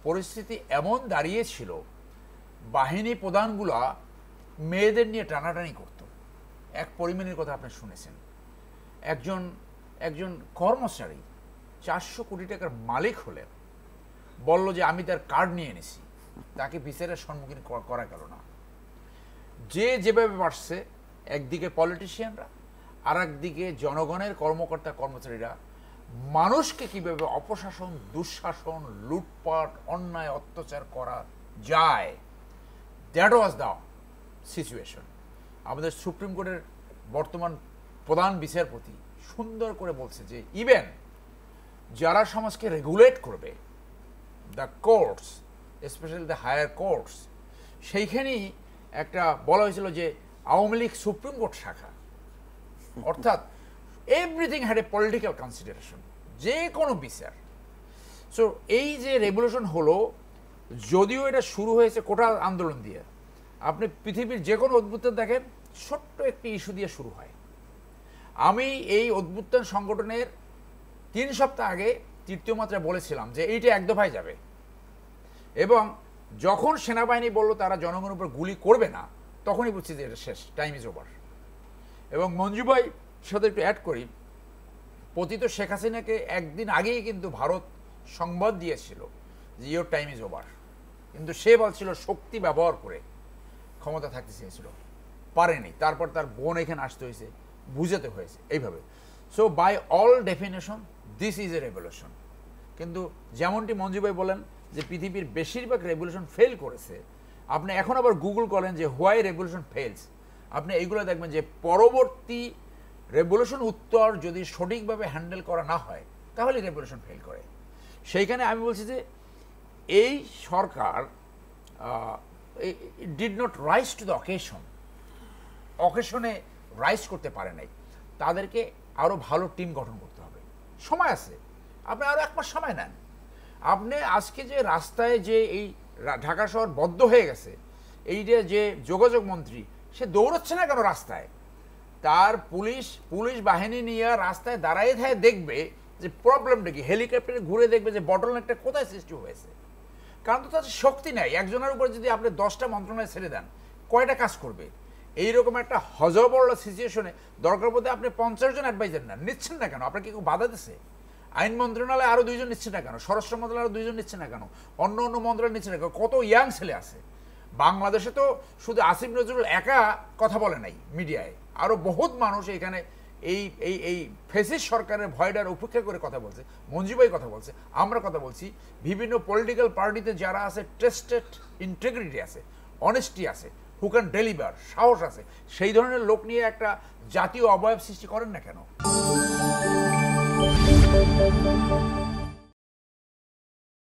পরিস্থিতি এমন দাঁড়িয়েছিল, বাহিনী প্রধানগুলা মেয়েদের নিয়ে টানাটানি করত। এক পরিমাণের কথা আপনি শুনেছেন, একজন একজন কর্মচারী 400 কোটি টাকার মালিক হলে বলল যে আমি তার কার্ড নিয়ে এনেছি, তাকে বিচারের সম্মুখীন করা গেল না। যে যেভাবে পারছে, একদিকে পলিটিশিয়ানরা আর একদিকে জনগণের কর্মকর্তা কর্মচারীরা মানুষকে কিভাবে অপশাসন, দুঃশাসন, লুটপাট, অন্যায়, অত্যাচার করা যায়, দ্যাট ওয়াজ দ্য সিচুয়েশন। আমাদের সুপ্রিম কোর্টের বর্তমান প্রধান বিচারপতি সুন্দর করে বলছে যে ইভেন যারা সমাজকে রেগুলেট করবে, the courts, specially the higher courts, সেইখানেই একটা বলা হয়েছিল যে আওয়ামী লীগ সুপ্রিম কোর্ট শাখা, অর্থাৎ everything had a political consideration, যে কোনো বিচার। সো এই যে রেভলিউশন হলো, যদিও এটা শুরু হয়েছে কোটা আন্দোলন দিয়ে, আপনি পৃথিবীর যে কোনো অভ্যুত্থান দেখেন ছোট্ট একটি ইস্যু দিয়ে শুরু হয়। আমি এই অভ্যুত্থান সংগঠনের 3 সপ্তাহ আগে তৃতীয় মাত্রায় বলেছিলাম যে এইটা এক দফায় যাবে, এবং যখন সেনাবাহিনী বলল তারা জনগণের উপর গুলি করবে না, তখনই বুঝছি যে এটা শেষ, টাইম ইজ ওভার। এবং মঞ্জু ভাই সাথে একটু অ্যাড করি, পতিত শেখ হাসিনাকে একদিন আগেই কিন্তু ভারত সংবাদ দিয়েছিল যে ইয়োর টাইম ইজ ওভার, কিন্তু সে বলছিল শক্তি ব্যবহার করে ক্ষমতা থাকতে চেয়েছিল, পারেনি। তারপর তার বোন এখানে আসতে হয়েছে, বুঝাতে হয়েছে, এইভাবে। So by all definition this is a revolution. কিন্তু যেমনটি মঞ্জু ভাই বলেন যে পৃথিবীর বেশিরভাগ রেভলিউশন ফেল করেছে, আপনি এখন আবার গুগল করেন যে হোয়াই রেভলিউশন ফেলস, আপনি এইগুলো দেখবেন যে পরবর্তী রেভলিউশন উত্তর যদি সঠিকভাবে হ্যান্ডেল করা না হয় তাহলে রেভলিউশন ফেল করে। সেইখানে আমি বলছি যে এই সরকার did not rise to the অকেশনে রাইজ করতে পারে নাই। তাদেরকে আরও ভালো টিম গঠন করতে হবে, সময় আছে, আপনি আরও 1 মাস সময় নেন। আপনি আজকে যে রাস্তায় যে এই ঢাকা শহর বদ্ধ হয়ে গেছে, এই যে যোগাযোগ মন্ত্রী সে দৌড়চ্ছে না কেন রাস্তায়? তার পুলিশ বাহিনী নিয়ে রাস্তায় দাঁড়াই থাকে, দেখবে যে প্রবলেমটা কি, হেলিকপ্টারে ঘুরে দেখবে যে বটলনেকটা কোথায় সৃষ্টি হয়েছে। কারণ তো তাদের শক্তি নাই। একজনের উপর যদি আপনি 10টা মন্ত্রণালয় ছেড়ে দেন, কয়টা কাজ করবে? এইরকম একটা হজবরল সিচুয়েশনে দরকার পড়তে আপনি 50 জন অ্যাডভাইজার নিচ্ছেন না কেন? আপনার কি কেউ বাধা দিচ্ছে? আইন মন্ত্রণালয়ে আরও 2 জন নিচ্ছে না কেন? স্বরাষ্ট্র মন্ত্রণালয় আরও 2 জন নিচ্ছে না কেন? অন্য মন্ত্রণালয় নিচ্ছে না কেন? কত ইয়াং ছেলে আছে বাংলাদেশে। তো শুধু আসিফ নজরুল একা কথা বলে নাই মিডিয়ায়, আরও বহুত মানুষ এখানে এই এই এই ফেসিস সরকারের ভয়ডার উপেক্ষা করে কথা বলছে। মঞ্জুভাই কথা বলছে, আমরা কথা বলছি, বিভিন্ন পলিটিক্যাল পার্টিতে যারা আছে টেস্টেড ইন্টিগ্রিটি আছে, অনেস্টি আছে, হু ক্যান ডেলিভার, সাহস আছে, সেই ধরনের লোক নিয়ে একটা জাতীয় অবয়ব সৃষ্টি করেন না কেন?